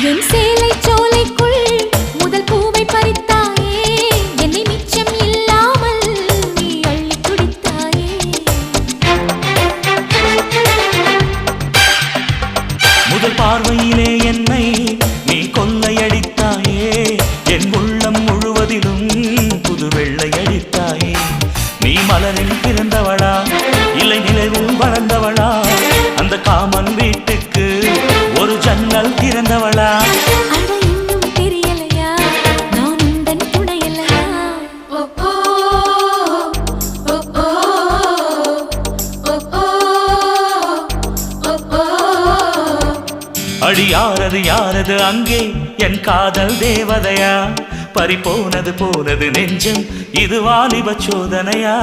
என் சேலை சோலைக்குள் முதல் பூவை பறித்தாயே, என்னை மிச்சம் இல்லாமல் நீ அள்ளி குடித்தாயே. முதல் பார்வையிலே என்னை நீ கொள்ளையடித்தாயே, என் உள்ளம் முழுவதிலும் புது வெள்ளையடித்தாயே. நீ மலரில் பிறந்தவளா இல்லை நிலவில் வளர்ந்தவளா, அந்த காமன் வீட்டுக்கு ஒரு ஜன்னல் திறந்தவளா. அட இன்னும் தெரியலையா நான் உந்தன் துணையல்லையா. அடி யாரது யாரது அங்கே என் காதல் தேவதையா, பறிபோனது போனது நெஞ்சம் இது வாலிப சோதனையா.